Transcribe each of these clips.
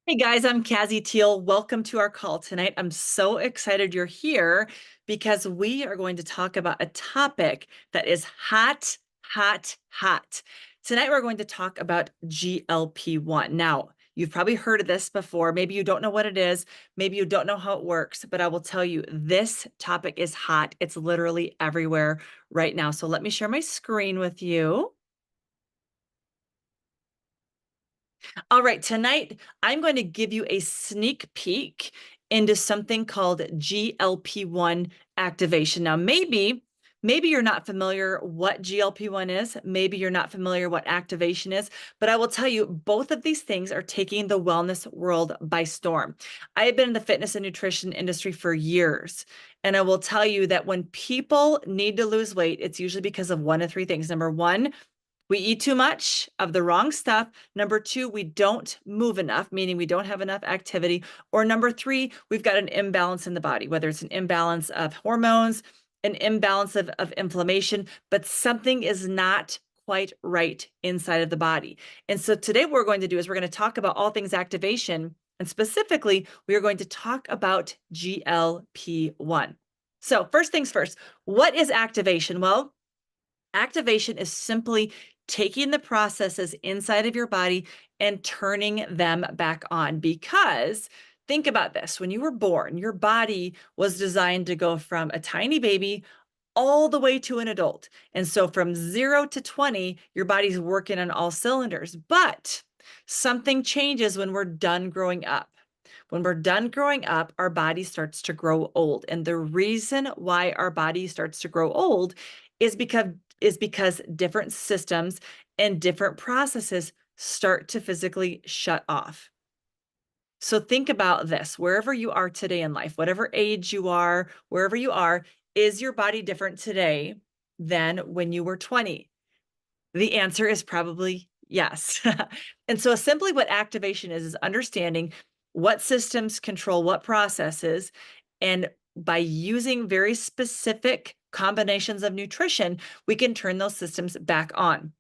Hey guys, I'm Kazzy Teal. Welcome to our call tonight. I'm so excited you're here because we are going to talk about a topic that is hot, hot, hot. Tonight we're going to talk about GLP-1. Now, you've probably heard of this before. Maybe you don't know what it is. Maybe you don't know how it works, but I will tell you this topic is hot. It's literally everywhere right now. So let me share my screen with you. All right, tonight I'm going to give you a sneak peek into something called GLP-1 activation. Now, maybe you're not familiar what GLP-1 is, maybe you're not familiar what activation is, but I will tell you both of these things are taking the wellness world by storm. I have been in the fitness and nutrition industry for years, and I will tell you that when people need to lose weight, it's usually because of one of three things. Number one, we eat too much of the wrong stuff. Number two, we don't move enough, meaning we don't have enough activity. Or number three, we've got an imbalance in the body, whether it's an imbalance of hormones, an imbalance of inflammation, but something is not quite right inside of the body. And so today what we're going to do is we're going to talk about all things activation. And specifically, we are going to talk about GLP-1. So first things first, what is activation? Well, activation is simply taking the processes inside of your body and turning them back on. Because think about this, when you were born, your body was designed to go from a tiny baby all the way to an adult. And so from 0 to 20, your body's working on all cylinders. But something changes when we're done growing up. When we're done growing up, our body starts to grow old. And the reason why our body starts to grow old is because different systems and different processes start to physically shut off. So think about this, wherever you are today in life, whatever age you are, wherever you are, is your body different today than when you were 20? The answer is probably yes. And so simply what activation is understanding what systems control what processes. And by using very specific combinations of nutrition, we can turn those systems back on.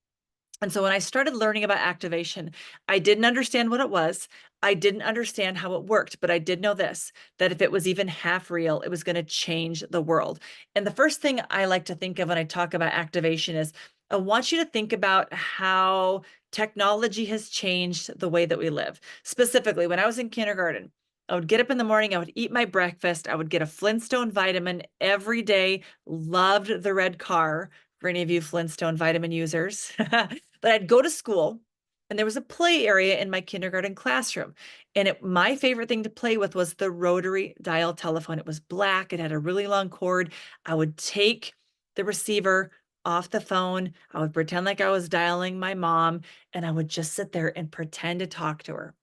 And so when I started learning about activation, I didn't understand what it was. I didn't understand how it worked, but I did know this, that if it was even half real, it was going to change the world. And the first thing I like to think of when I talk about activation is I want you to think about how technology has changed the way that we live. Specifically, when I was in kindergarten, I would get up in the morning, I would eat my breakfast, I would get a Flintstone vitamin every day, loved the red car for any of you Flintstone vitamin users. But I'd go to school and there was a play area in my kindergarten classroom. And my favorite thing to play with was the rotary dial telephone. It was black, it had a really long cord. I would take the receiver off the phone. I would pretend like I was dialing my mom, and I would just sit there and pretend to talk to her.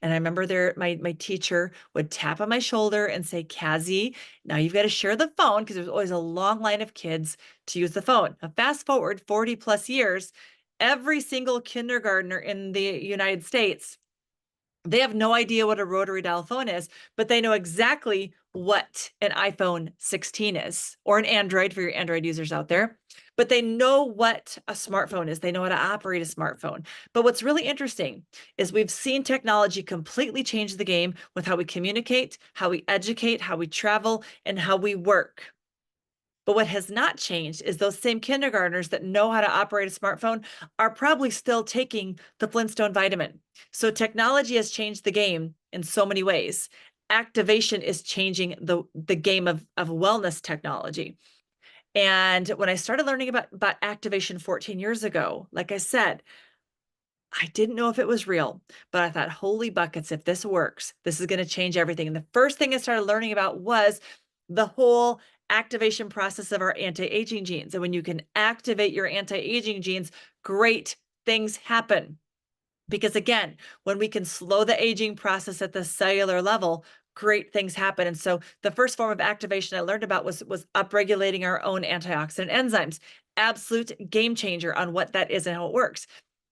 And I remember my teacher would tap on my shoulder and say, Kazzy, now you've got to share the phone, because there's always a long line of kids to use the phone. Now, fast forward 40 plus years, every single kindergartner in the United States, they have no idea what a rotary dial phone is, but they know exactly what an iPhone 16 is, or an Android for your Android users out there. But they know what a smartphone is. They know how to operate a smartphone. But what's really interesting is we've seen technology completely change the game with how we communicate, how we educate, how we travel, and how we work. But what has not changed is those same kindergartners that know how to operate a smartphone are probably still taking the Flintstone vitamin. So technology has changed the game in so many ways. Activation is changing the game of wellness technology. And when I started learning about activation 14 years ago, like I said, I didn't know if it was real, but I thought, holy buckets, if this works, this is going to change everything. And the first thing I started learning about was the whole activation process of our anti-aging genes. And when you can activate your anti-aging genes, great things happen. Because again, when we can slow the aging process at the cellular level, great things happen. And so the first form of activation I learned about was upregulating our own antioxidant enzymes. Absolute game changer on what that is and how it works.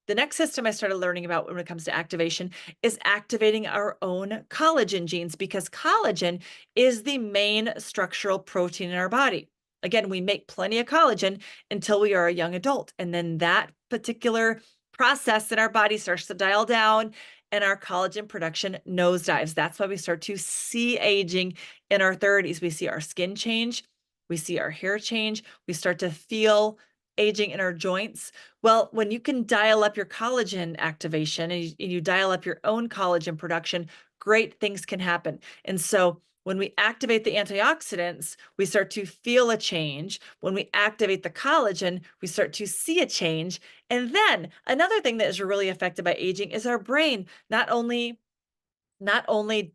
The next system I started learning about when it comes to activation is activating our own collagen genes, because collagen is the main structural protein in our body. Again, we make plenty of collagen until we are a young adult. And then that particular process in our body starts to dial down, and our collagen production nosedives. That's why we start to see aging in our 30s. We see our skin change, we see our hair change, we start to feel aging in our joints. Well, when you can dial up your collagen activation and you dial up your own collagen production, great things can happen. And so when we activate the antioxidants, we start to feel a change. When we activate the collagen, we start to see a change. And then another thing that is really affected by aging is our brain. Not only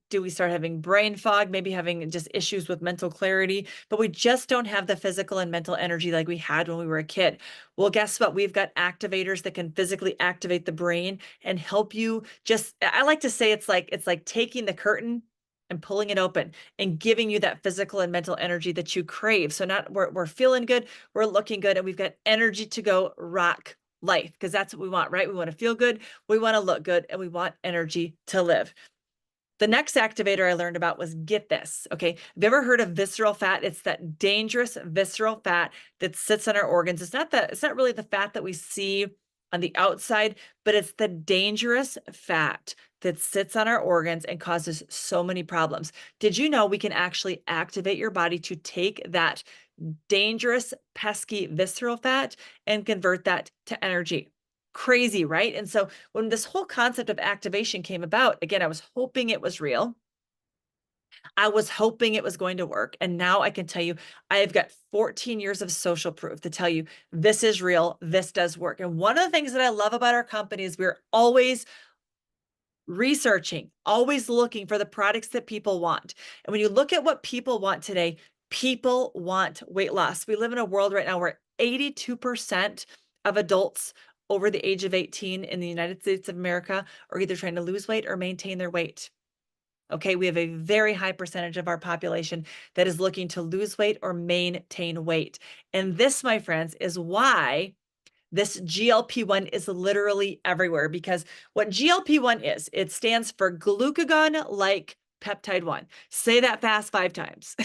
do we start having brain fog, maybe having just issues with mental clarity, but we just don't have the physical and mental energy like we had when we were a kid. Well, guess what? We've got activators that can physically activate the brain and help you just, I like to say it's like taking the curtain and pulling it open and giving you that physical and mental energy that you crave. So not we're feeling good, we're looking good, and we've got energy to go rock life, because that's what we want, right? We want to feel good, we want to look good, and we want energy to live. The next activator I learned about was, get this, okay? Have you ever heard of visceral fat? It's that dangerous visceral fat that sits on our organs. It's not really the fat that we see on the outside, but it's the dangerous fat that sits on our organs and causes so many problems. Did you know we can actually activate your body to take that dangerous, pesky visceral fat and convert that to energy? Crazy, right? And so when this whole concept of activation came about, again, I was hoping it was real. I was hoping it was going to work. And now I can tell you, I have got 14 years of social proof to tell you this is real, this does work. And one of the things that I love about our company is we're always researching, always looking for the products that people want. And when you look at what people want today, people want weight loss. We live in a world right now where 82% of adults over the age of 18 in the United States of America are either trying to lose weight or maintain their weight. Okay, we have a very high percentage of our population that is looking to lose weight or maintain weight. And this, my friends, is why this GLP-1 is literally everywhere, because what GLP-1 is, it stands for glucagon-like peptide 1. Say that fast 5 times.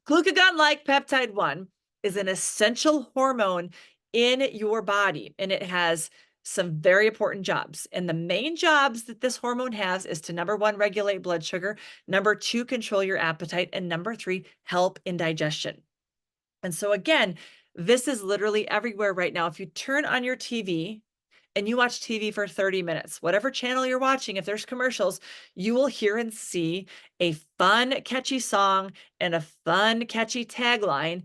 Glucagon-like peptide 1 is an essential hormone in your body, and it has some very important jobs. And the main jobs that this hormone has is to, number 1, regulate blood sugar, number 2, control your appetite, and number 3, help in digestion. And so again, this is literally everywhere right now. If you turn on your TV and you watch TV for 30 minutes, whatever channel you're watching, if there's commercials, you will hear and see a fun, catchy song and a fun, catchy tagline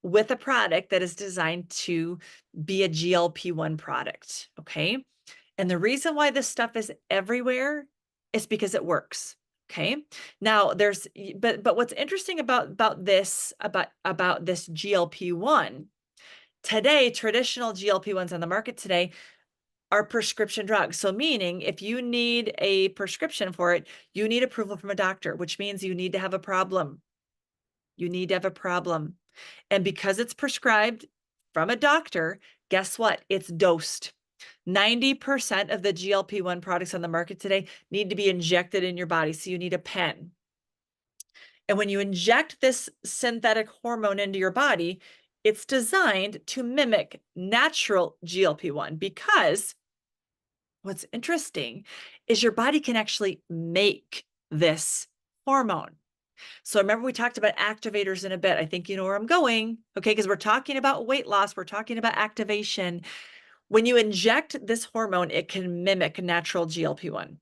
with a product that is designed to be a GLP-1 product, okay? And the reason why this stuff is everywhere is because it works. Okay. Now but what's interesting about this GLP-1 today, traditional GLP-1s on the market today are prescription drugs. So meaning if you need a prescription for it, you need approval from a doctor, which means you need to have a problem. You need to have a problem. And because it's prescribed from a doctor, guess what? It's dosed. 90% of the GLP-1 products on the market today need to be injected in your body. So you need a pen. And when you inject this synthetic hormone into your body, it's designed to mimic natural GLP-1, because what's interesting is your body can actually make this hormone. So remember, we talked about activators in a bit. I think you know where I'm going, okay? Because we're talking about weight loss, we're talking about activation. When you inject this hormone, it can mimic natural GLP-1.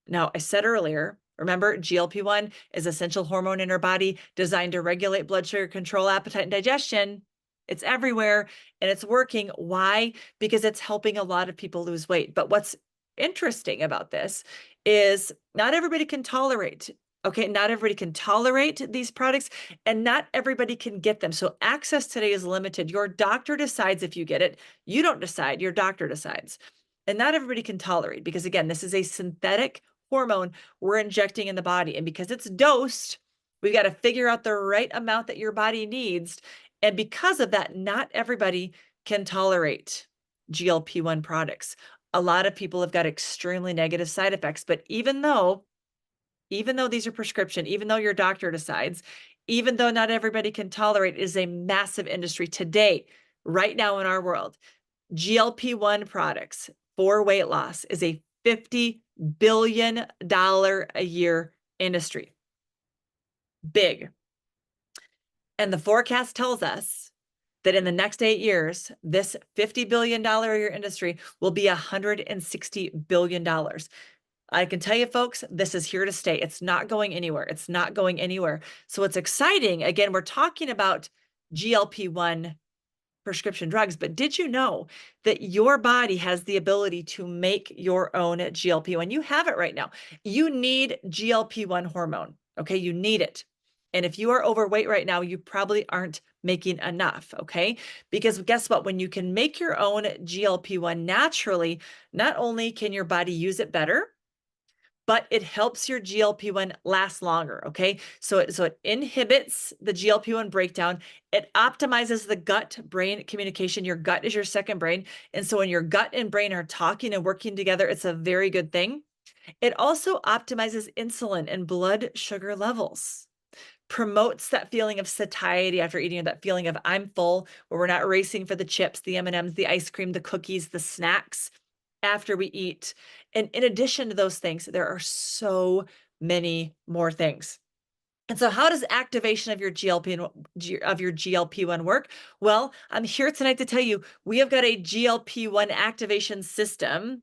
Now, I said earlier, remember, GLP-1 is essential hormone in our body designed to regulate blood sugar, control appetite, and digestion. It's everywhere and it's working. Why? Because it's helping a lot of people lose weight. But what's interesting about this is not everybody can tolerate. Okay, not everybody can tolerate these products and not everybody can get them. So access today is limited. Your doctor decides if you get it. You don't decide, your doctor decides. And not everybody can tolerate, because again, this is a synthetic hormone we're injecting in the body. And because it's dosed, we've got to figure out the right amount that your body needs. And because of that, not everybody can tolerate GLP-1 products. A lot of people have got extremely negative side effects, but even though these are prescription, even though your doctor decides, even though not everybody can tolerate, it is a massive industry today, right now in our world. GLP-1 products for weight loss is a $50 billion a year industry. Big. And the forecast tells us that in the next 8 years, this $50 billion a year industry will be $160 billion. I can tell you, folks, this is here to stay. It's not going anywhere. It's not going anywhere. So it's exciting. Again, we're talking about GLP-1 prescription drugs, but did you know that your body has the ability to make your own GLP-1? You have it right now. You need GLP-1 hormone. Okay, you need it. And if you are overweight right now, you probably aren't making enough, okay? Because guess what? When you can make your own GLP-1 naturally, not only can your body use it better, but it helps your GLP-1 last longer, okay? So it inhibits the GLP-1 breakdown. It optimizes the gut-brain communication. Your gut is your second brain. And so when your gut and brain are talking and working together, it's a very good thing. It also optimizes insulin and blood sugar levels, promotes that feeling of satiety after eating, that feeling of I'm full, where we're not racing for the chips, the M&Ms, the ice cream, the cookies, the snacks after we eat. And in addition to those things, there are so many more things. And so how does activation of your GLP-1 work? Well, I'm here tonight to tell you we have got a GLP-1 activation system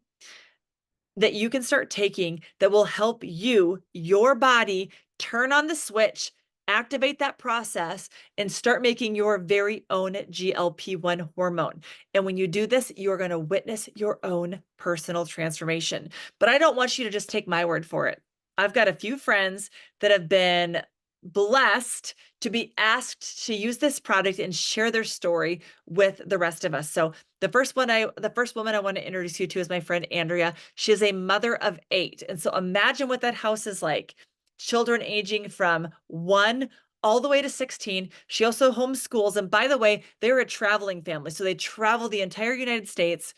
that you can start taking that will help you, your body, turn on the switch, activate that process, and start making your very own GLP-1 hormone. And when you do this, you're going to witness your own personal transformation. But I don't want you to just take my word for it. I've got a few friends that have been blessed to be asked to use this product and share their story with the rest of us. So the first woman I want to introduce you to is my friend Andrea. She is a mother of 8. And so imagine what that house is like. Children aging from 1 all the way to 16. She also homeschools. And by the way, they're a traveling family. So they travel the entire United States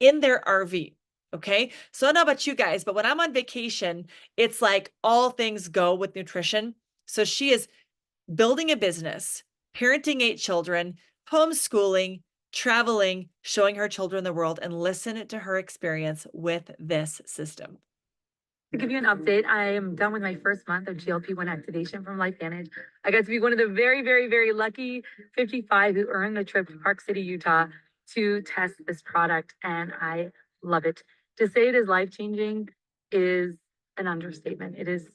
in their RV. Okay. So I don't know about you guys, but when I'm on vacation, it's like all things go with nutrition. So she is building a business, parenting 8 children, homeschooling, traveling, showing her children the world, and listen to her experience with this system. To give you an update, I am done with my first month of GLP-1 activation from LifeVantage. I got to be one of the very, very, very lucky 55 who earned the trip to Park City, Utah to test this product, and I love it. To say it is life-changing is an understatement. It is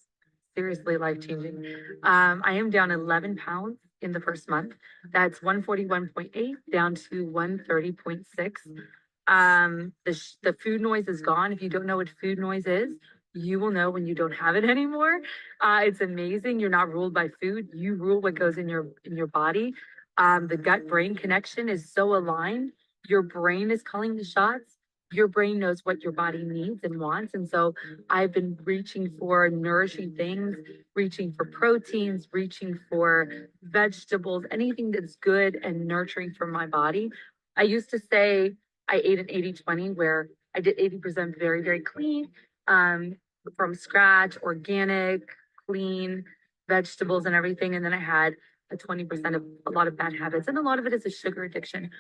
seriously life-changing. I am down 11 pounds in the first month. That's 141.8 down to 130.6. The food noise is gone. If you don't know what food noise is, you will know when you don't have it anymore. It's amazing. You're not ruled by food. You rule what goes in your body. The gut brain connection is so aligned. Your brain is calling the shots. Your brain knows what your body needs and wants. And so I've been reaching for nourishing things, reaching for proteins, reaching for vegetables, anything that's good and nurturing for my body. I used to say I ate an 80-20 where I did 80% very, very clean, from scratch, organic, clean vegetables and everything. And then I had a 20% of a lot of bad habits. And a lot of it is a sugar addiction.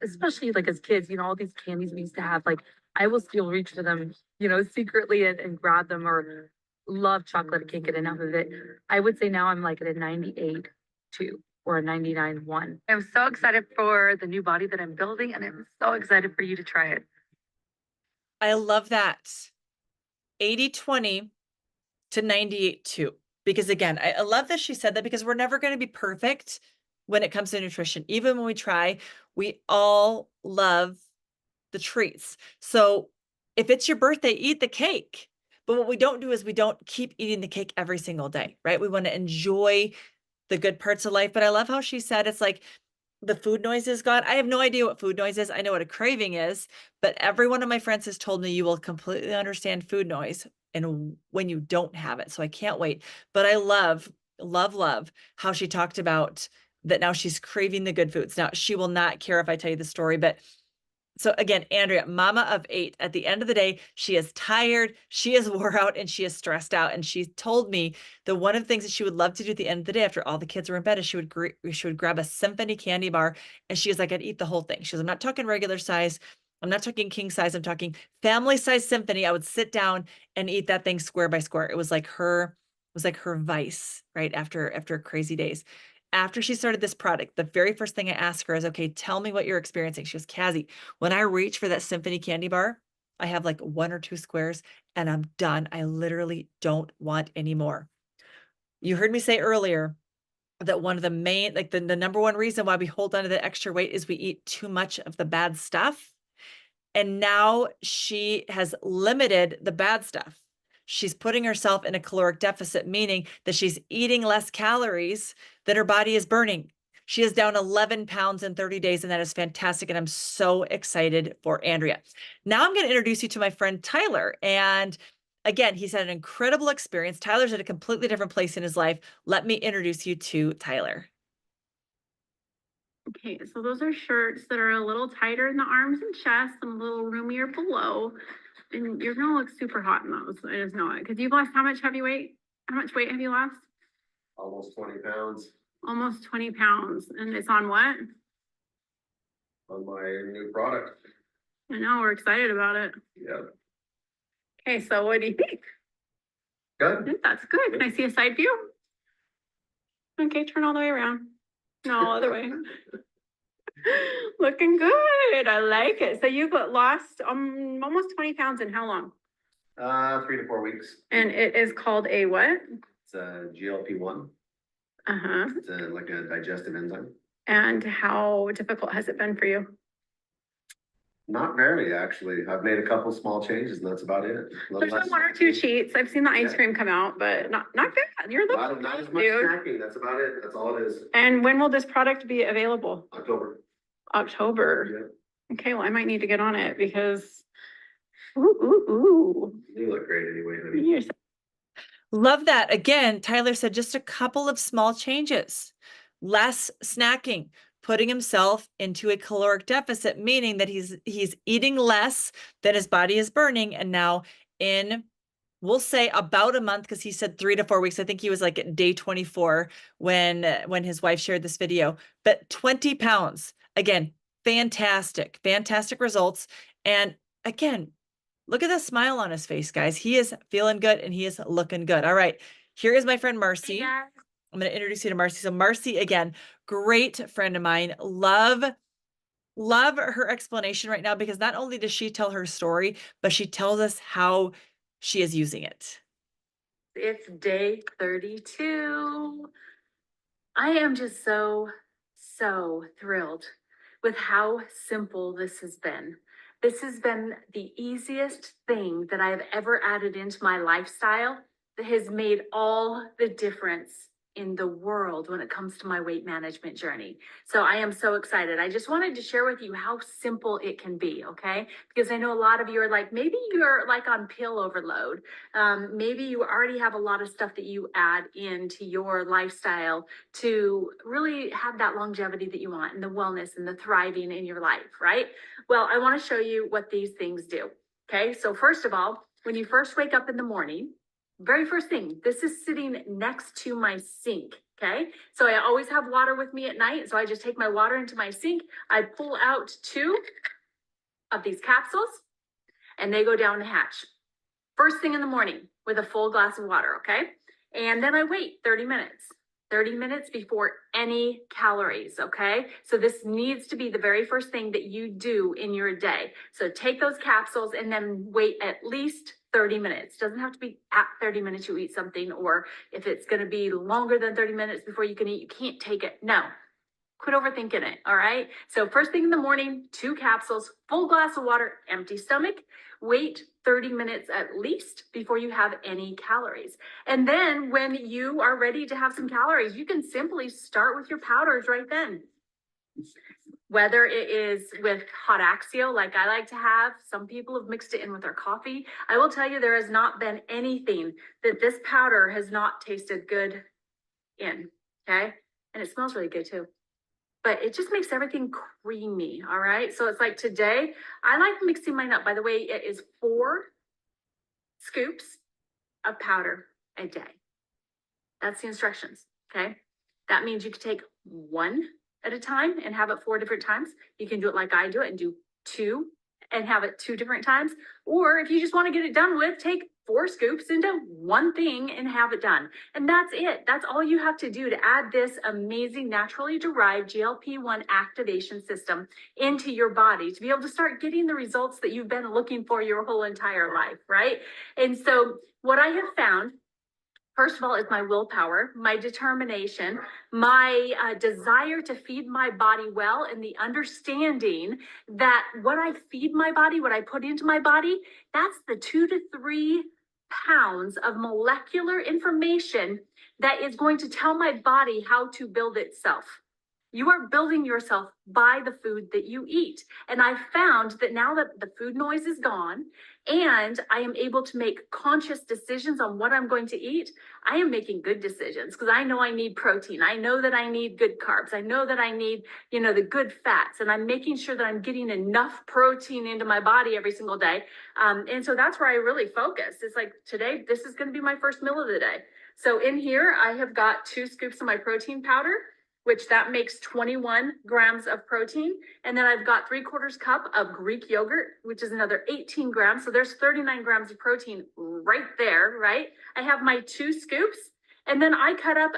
Especially like as kids, all these candies we used to have, like I will still reach for them, secretly and grab them, or love chocolate. I can't get enough of it. I would say now I'm like at a 98 2 or a 99 1. I'm so excited for the new body that I'm building, and I'm so excited for you to try it. I love that. 80-20 to 98-2. Because again, I love that she said that, because we're never going to be perfect when it comes to nutrition. Even when we try, we all love the treats. So if it's your birthday, eat the cake. But what we don't do is we don't keep eating the cake every single day, right? We want to enjoy the good parts of life. But I love how she said it's like the food noise is gone. I have no idea what food noise is. I know what a craving is, but every one of my friends has told me you will completely understand food noise and when you don't have it. So I can't wait. But I love, love, love how she talked about that now she's craving the good foods. Now, she will not care if I tell you the story, but so again, Andrea, mama of 8, at the end of the day, she is tired, she is wore out, and she is stressed out. And she told me that one of the things that she would love to do at the end of the day after all the kids were in bed is she would grab a symphony candy bar. And she was like, I'd eat the whole thing. She was, I'm not talking regular size. I'm not talking king size, I'm talking family size symphony. I would sit down and eat that thing square by square. It was like her vice, right? After crazy days. After she started this product, the very first thing I asked her is, okay, tell me what you're experiencing. She goes, Cassie, when I reach for that symphony candy bar, I have like 1 or 2 squares and I'm done. I literally don't want any more. You heard me say earlier that one of the main, like the number one reason why we hold on to the extra weight is we eat too much of the bad stuff. And now she has limited the bad stuff. She's putting herself in a caloric deficit, meaning that she's eating less calories than her body is burning. She is down 11 pounds in 30 days, and that is fantastic. And I'm so excited for Andrea. Now I'm going to introduce you to my friend Tyler. And again, he's had an incredible experience. Tyler's at a completely different place in his life. Let me introduce you to Tyler. Okay, so those are shirts that are a little tighter in the arms and chest and a little roomier below. And you're gonna look super hot in those. I just know it. Because you've lost how much heavy weight? How much weight have you lost? Almost 20 pounds Almost 20 pounds. And it's on what? on my new product. I know, we're excited about it. Yeah, Okay, so what do you think? good. That's good. Can I see a side view? Okay, turn all the way around. No, other way. Looking good. I like it. So you've lost almost 20 pounds in how long? 3 to 4 weeks. And it is called a what? It's a GLP-1. Uh-huh. It's like a digestive enzyme. And how difficult has it been for you? Not very, actually. I've made a couple small changes and that's about it. There's been 1 or 2 cheats. I've seen the ice cream come out, but not bad. You're looking Not as good, much dude. snacking. That's about it. That's all it is. And when will this product be available? October. October. Yeah. Okay, well, I might need to get on it because ooh. You look great anyway, honey. You're so- Love that. Again, Tyler said just a couple of small changes, less snacking, putting himself into a caloric deficit, meaning that he's eating less than his body is burning. And now in, we'll say about a month, because he said 3 to 4 weeks. I think he was like at day 24 when his wife shared this video, but 20 pounds. Again, fantastic results. And again, look at the smile on his face, guys. He is feeling good and he is looking good. All right. Here is my friend Marcy. Hey, I'm going to introduce you to Marcy. So Marcy, again, great friend of mine. Love her explanation right now, because not only does she tell her story, but she tells us how she is using it. It's day 32. I am just so thrilled with how simple this has been. This has been the easiest thing that I've ever added into my lifestyle that has made all the difference in the world when it comes to my weight management journey. So I am so excited. I just wanted to share with you how simple it can be, okay? Because I know a lot of you are like, maybe you're like on pill overload. Maybe you already have a lot of stuff that you add into your lifestyle to really have that longevity that you want and the wellness and the thriving in your life, right? Well, I want to show you what these things do. Okay, so first of all, when you first wake up in the morning, very first thing, this is sitting next to my sink. Okay, so I always have water with me at night. So I just take my water into my sink. I pull out 2 of these capsules and they go down the hatch. First thing in the morning with a full glass of water. Okay, and then I wait 30 minutes. 30 minutes before any calories, okay? So this needs to be the very first thing that you do in your day. So take those capsules and then wait at least 30 minutes. Doesn't have to be at 30 minutes you eat something, or if it's gonna be longer than 30 minutes before you can eat, you can't take it. No, quit overthinking it, all right? So first thing in the morning, 2 capsules, full glass of water, empty stomach. Wait 30 minutes at least before you have any calories. And then when you are ready to have some calories, you can simply start with your powders right then. Whether it is with hot Axio, like I like to have, some people have mixed it in with their coffee. I will tell you, there has not been anything that this powder has not tasted good in, okay? And it smells really good too. But it just makes everything creamy, all right? So it's like today, I like mixing mine up. By the way, it is 4 scoops of powder a day. That's the instructions, okay? That means you could take 1 at a time and have it 4 different times. You can do it like I do it and do 2 and have it 2 different times. Or if you just want to get it done with, take 4 scoops into one thing and have it done. And that's it. That's all you have to do to add this amazing naturally derived GLP-1 activation system into your body to be able to start getting the results that you've been looking for your whole entire life, right? And so what I have found, first of all, is my willpower, my determination, my desire to feed my body well, and the understanding that what I feed my body, what I put into my body, that's the 2 to 3 pounds of molecular information that is going to tell my body how to build itself. You are building yourself by the food that you eat. And I found that now that the food noise is gone and I am able to make conscious decisions on what I'm going to eat, I am making good decisions because I know I need protein. I know that I need good carbs. I know that I need, the good fats, and I'm making sure that I'm getting enough protein into my body every single day. And so that's where I really focus. It's like today, this is going to be my first meal of the day. So in here, I have got 2 scoops of my protein powder, which that makes 21 grams of protein. And then I've got 3/4 cup of Greek yogurt, which is another 18 grams. So there's 39 grams of protein right there, right? I have my 2 scoops, and then I cut up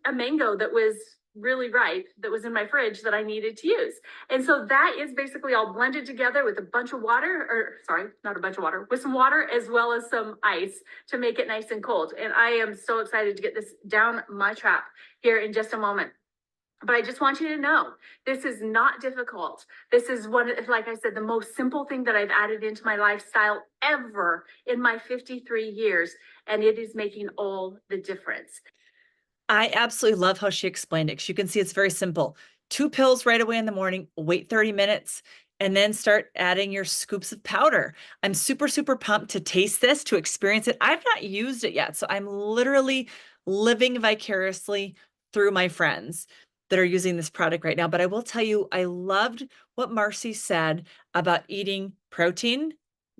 a mango that was really ripe that was in my fridge that I needed to use. And so that is basically all blended together with a bunch of water, or sorry, not a bunch of water, with some water as well as some ice to make it nice and cold. And I am so excited to get this down my trap here in just a moment. But I just want you to know, this is not difficult. This is like I said, the most simple thing that I've added into my lifestyle ever in my 53 years. And it is making all the difference. I absolutely love how she explained it, 'cause you can see it's very simple. 2 pills right away in the morning, wait 30 minutes, and then start adding your scoops of powder. I'm super, super pumped to taste this, to experience it. I've not used it yet, so I'm literally living vicariously through my friends that are using this product right now. But I will tell you, I loved what Marcy said about eating protein,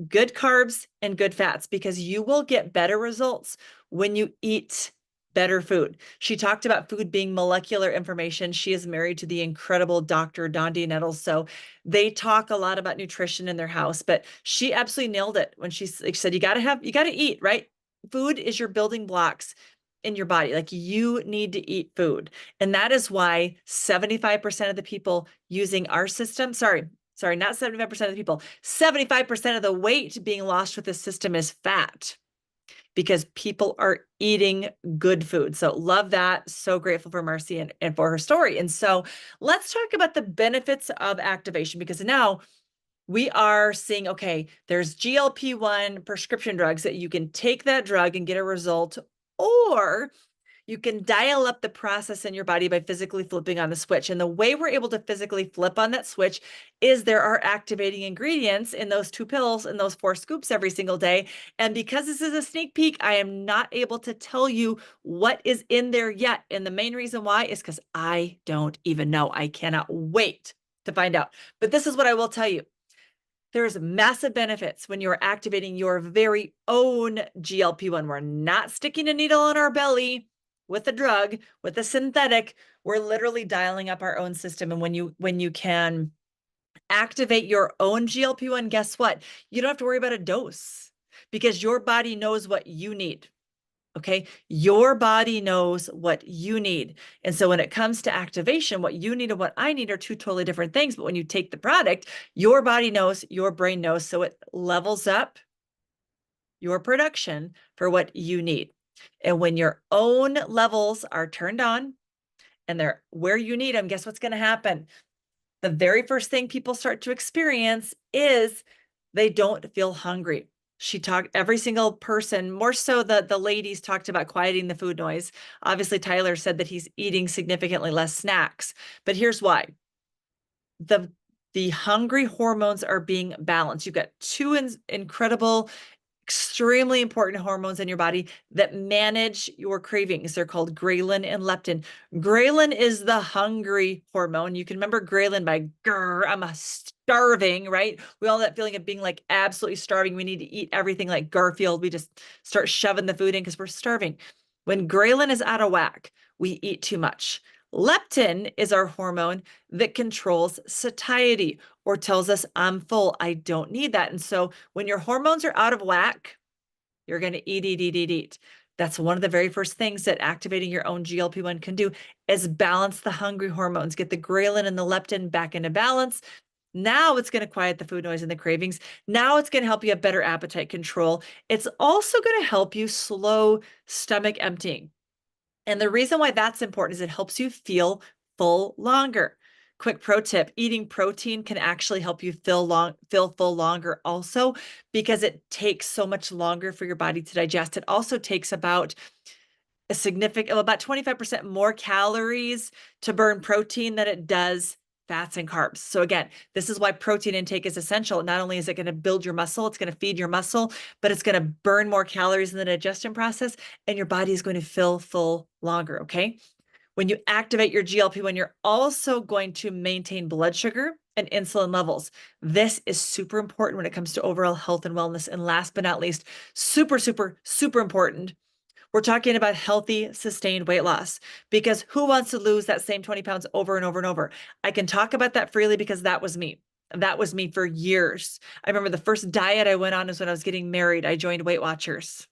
good carbs, and good fats, because you will get better results when you eat better food. She talked about food being molecular information. She is married to the incredible Dr. Dondi Nettles. So they talk a lot about nutrition in their house, but she absolutely nailed it when she said, you got to eat, right? Food is your building blocks in your body. Like, you need to eat food. And that is why 75% of the people using our system, sorry, not 75% of the people, 75% of the weight being lost with this system is fat, because people are eating good food. So love that. So grateful for Marcy and for her story. And so let's talk about the benefits of activation, because now we are seeing, okay, there's GLP-1 prescription drugs that you can take that drug and get a result, or you can dial up the process in your body by physically flipping on the switch. And the way we're able to physically flip on that switch is there are activating ingredients in those 2 pills and those 4 scoops every single day. And because this is a sneak peek, I am not able to tell you what is in there yet. And the main reason why is because I don't even know. I cannot wait to find out. But this is what I will tell you. There's massive benefits when you're activating your very own GLP-1. We're not sticking a needle in our belly with a drug, with a synthetic. We're literally dialing up our own system. And when you can activate your own GLP-1, guess what? You don't have to worry about a dose, because your body knows what you need. Okay. Your body knows what you need. And so when it comes to activation, what you need and what I need are 2 totally different things. But when you take the product, your body knows, your brain knows. So it levels up your production for what you need. And when your own levels are turned on and they're where you need them, guess what's going to happen? The very first thing people start to experience is they don't feel hungry. She talked, every single person, more so the ladies, talked about quieting the food noise. Obviously, Tyler said that he's eating significantly less snacks, but here's why. The hungry hormones are being balanced. You've got 2 incredible, extremely important hormones in your body that manage your cravings. They're called ghrelin and leptin. Ghrelin is the hungry hormone. You can remember ghrelin by grr, I'm starving, right? We all that feeling of being like absolutely starving. We need to eat everything like Garfield. We just start shoving the food in because we're starving. When ghrelin is out of whack, we eat too much. Leptin is our hormone that controls satiety or tells us I'm full, I don't need that. And so when your hormones are out of whack, you're going to eat, eat, eat, eat, eat. That's one of the very first things that activating your own GLP-1 can do is balance the hungry hormones, get the ghrelin and the leptin back into balance. Now it's going to quiet the food noise and the cravings. Now it's going to help you have better appetite control. It's also going to help you slow stomach emptying. And the reason why that's important is it helps you feel full longer. Quick pro tip, eating protein can actually help you feel full longer also, because it takes so much longer for your body to digest. It also takes about 25% more calories to burn protein than it does fats and carbs. So again, this is why protein intake is essential. Not only is it going to build your muscle, it's going to feed your muscle, but it's going to burn more calories in the digestion process, and your body is going to feel full longer, okay? When you activate your GLP-1, you're also going to maintain blood sugar and insulin levels. This is super important when it comes to overall health and wellness. And last but not least, super, super, super important, we're talking about healthy, sustained weight loss, because who wants to lose that same 20 pounds over and over and over? I can talk about that freely because that was me. That was me for years. I remember the first diet I went on is when I was getting married. I joined Weight Watchers.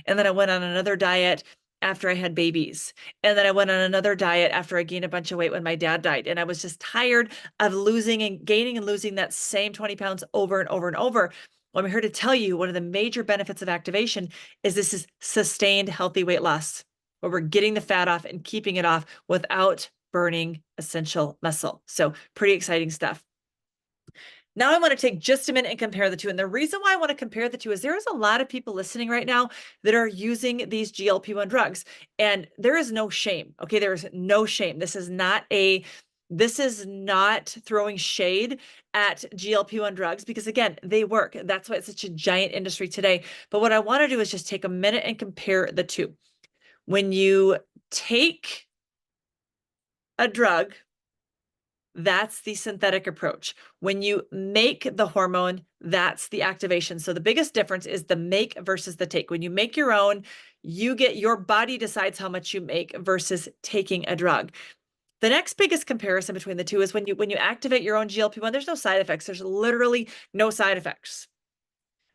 And then I went on another diet after I had babies. And then I went on another diet after I gained a bunch of weight when my dad died. And I was just tired of losing and gaining and losing that same 20 pounds over and over and over. Well, I'm here to tell you one of the major benefits of activation is this is sustained healthy weight loss, where we're getting the fat off and keeping it off without burning essential muscle. So pretty exciting stuff. Now I want to take just a minute and compare the two. And the reason why I want to compare the two is there is a lot of people listening right now that are using these GLP-1 drugs, and there is no shame. Okay, there is no shame. This is not throwing shade at GLP-1 drugs, because again, they work. That's why it's such a giant industry today. But what I want to do is just take a minute and compare the two. When you take a drug, that's the synthetic approach. When you make the hormone, that's the activation. So the biggest difference is the make versus the take. When you make your own, your body decides how much you make versus taking a drug. The next biggest comparison between the two is when you activate your own GLP-1, there's no side effects. There's literally no side effects.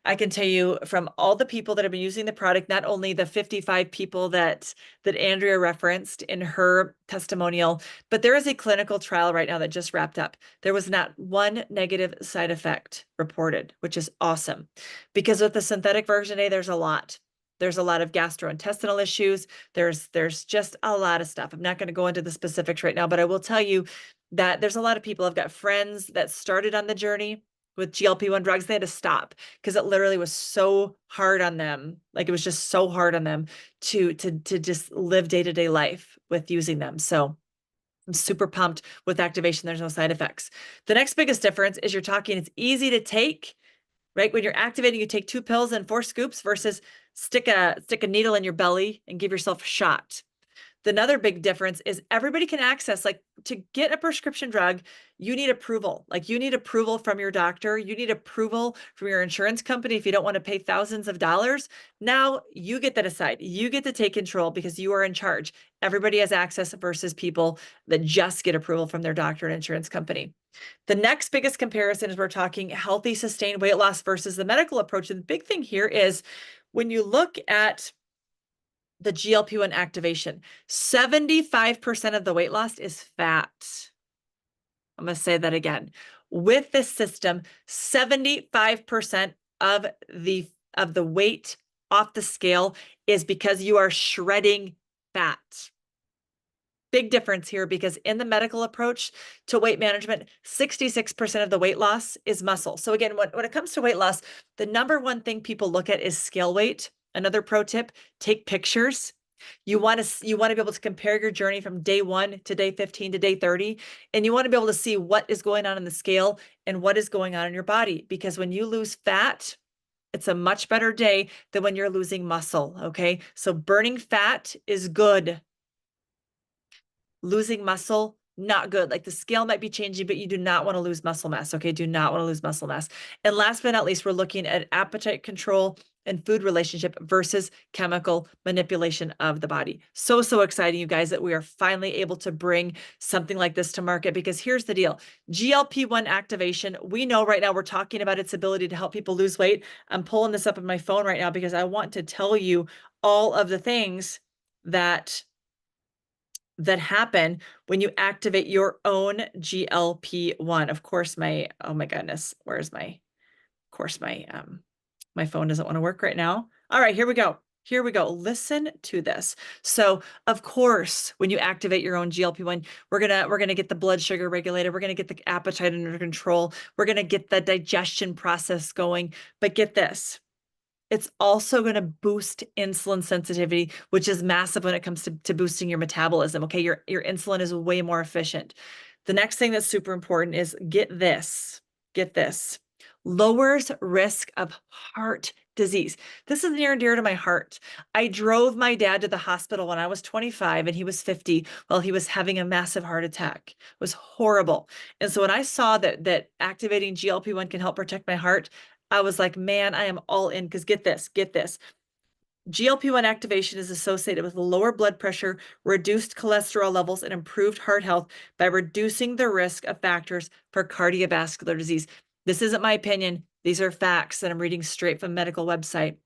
I can tell you from all the people that have been using the product, not only the 55 people that Andrea referenced in her testimonial, but there is a clinical trial right now that just wrapped up. There was not one negative side effect reported, which is awesome. Because with the synthetic version A, there's a lot. There's a lot of gastrointestinal issues. There's just a lot of stuff. I'm not going to go into the specifics right now, but I will tell you that there's a lot of people. I've got friends that started on the journey with GLP-1 drugs. They had to stop because it literally was so hard on them. Like, it was just so hard on them to just live day-to-day life with using them. So I'm super pumped with activation. There's no side effects. The next biggest difference is it's easy to take, right? When you're activating, you take 2 pills and 4 scoops versus stick a needle in your belly and give yourself a shot. Another big difference is everybody can access, like, to get a prescription drug, you need approval. Like, you need approval from your doctor. You need approval from your insurance company if you don't want to pay thousands of dollars. Now you get to decide. You get to take control because you are in charge. Everybody has access versus people that just get approval from their doctor and insurance company. The next biggest comparison is we're talking healthy, sustained weight loss versus the medical approach. And the big thing here is when you look at the GLP-1 activation, 75% of the weight loss is fat. I'm going to say that again. With this system, 75% of the weight off the scale is because you are shredding fat. Big difference here, because in the medical approach to weight management, 66% of the weight loss is muscle. So again, when it comes to weight loss, the number one thing people look at is scale weight. Another pro tip, take pictures. You want to be able to compare your journey from day 1 to day 15 to day 30. And you want to be able to see what is going on in the scale and what is going on in your body. Because when you lose fat, it's a much better day than when you're losing muscle. Okay. So burning fat is good. Losing muscle, not good. Like, the scale might be changing, but you do not want to lose muscle mass. Okay. Do not want to lose muscle mass. And last but not least, we're looking at appetite control and food relationship versus chemical manipulation of the body. So, so exciting, you guys, that we are finally able to bring something like this to market, because here's the deal. GLP-1 activation, we know right now we're talking about its ability to help people lose weight. I'm pulling this up on my phone right now because I want to tell you all of the things that happen when you activate your own GLP-1. Of course, oh my goodness, where's my my phone doesn't want to work right now. All right, here we go. Here we go. Listen to this. So, of course, when you activate your own GLP-1, we're gonna get the blood sugar regulated. We're gonna get the appetite under control. We're gonna get the digestion process going. But get this, it's also going to boost insulin sensitivity, which is massive when it comes to boosting your metabolism. Okay, your insulin is way more efficient. The next thing that's super important is get this, lowers risk of heart disease. This is near and dear to my heart. I drove my dad to the hospital when I was 25 and he was 50 while he was having a massive heart attack. It was horrible. And so when I saw that activating GLP-1 can help protect my heart, I was like, man, I am all in, because get this. GLP-1 activation is associated with lower blood pressure, reduced cholesterol levels, and improved heart health by reducing the risk of factors for cardiovascular disease. This isn't my opinion. These are facts that I'm reading straight from a medical website.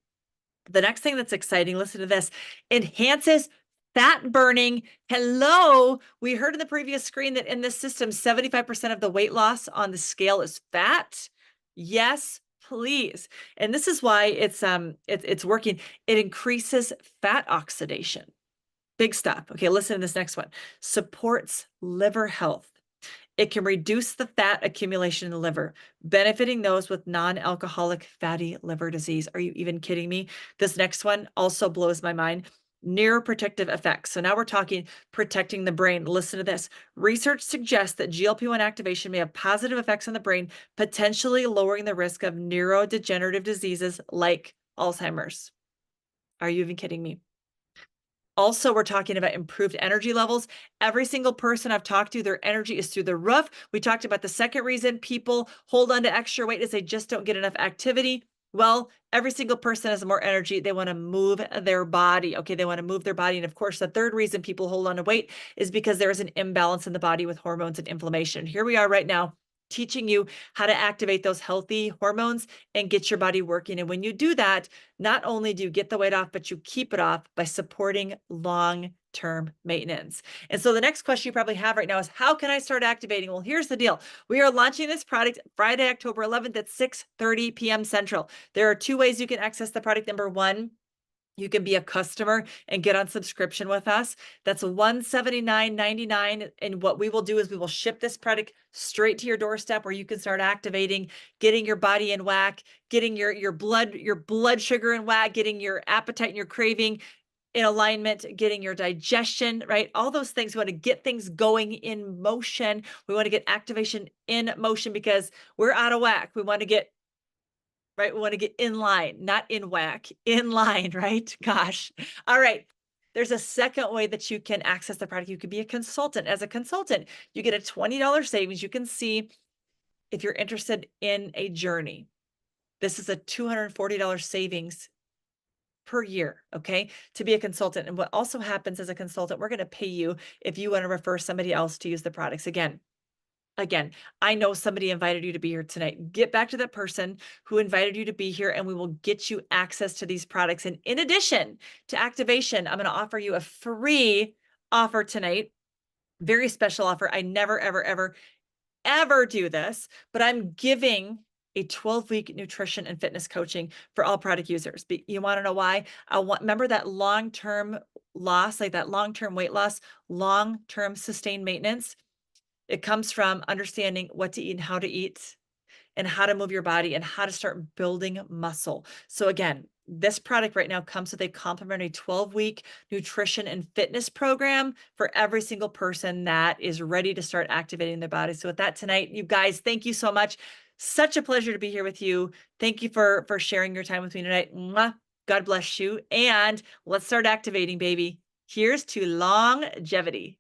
The next thing that's exciting, listen to this, enhances fat burning. Hello. We heard in the previous screen that in this system, 75% of the weight loss on the scale is fat. Yes, please. And this is why it's working. It increases fat oxidation. Big stuff. Okay, listen to this next one. Supports liver health. It can reduce the fat accumulation in the liver, benefiting those with non-alcoholic fatty liver disease. Are you even kidding me? This next one also blows my mind. Neuroprotective effects. So now we're talking protecting the brain. Listen to this. Research suggests that GLP-1 activation may have positive effects on the brain, potentially lowering the risk of neurodegenerative diseases like Alzheimer's. Are you even kidding me? Also, we're talking about improved energy levels. Every single person I've talked to, their energy is through the roof. We talked about the second reason people hold on to extra weight is they just don't get enough activity. Well, every single person has more energy. They want to move their body. Okay, they want to move their body. And of course, the third reason people hold on to weight is because there is an imbalance in the body with hormones and inflammation. Here we are right now, teaching you how to activate those healthy hormones and get your body working. And when you do that, not only do you get the weight off, but you keep it off by supporting long-term maintenance. And so the next question you probably have right now is, how can I start activating? Well, here's the deal. We are launching this product Friday, October 11th at 6:30 p.m. Central. There are two ways you can access the product. Number one, you can be a customer and get on subscription with us. That's $179.99. And what we will do is we will ship this product straight to your doorstep where you can start activating, getting your body in whack, getting your blood sugar in whack, getting your appetite and your craving in alignment, getting your digestion, right? All those things. We want to get things going in motion. We want to get activation in motion because we're out of whack. We want to get right? We want to get in line, not in whack, in line, right? Gosh. All right. There's a second way that you can access the product. You could be a consultant. As a consultant, you get a $20 savings. You can see if you're interested in a journey. This is a $240 savings per year, okay, to be a consultant. And what also happens as a consultant, we're going to pay you if you want to refer somebody else to use the products. Again, I know somebody invited you to be here tonight. Get back to that person who invited you to be here, and we will get you access to these products. And in addition to activation, I'm going to offer you a free offer tonight. Very special offer. I never, ever, ever, ever do this, but I'm giving a 12-week nutrition and fitness coaching for all product users. You want to know why? Remember that long-term loss, like that long-term weight loss, long-term sustained maintenance. It comes from understanding what to eat and how to eat and how to move your body and how to start building muscle. So again, this product right now comes with a complimentary 12-week nutrition and fitness program for every single person that is ready to start activating their body. So with that tonight, you guys, thank you so much. Such a pleasure to be here with you. Thank you for sharing your time with me tonight. Mwah. God bless you. And let's start activating, baby. Here's to longevity.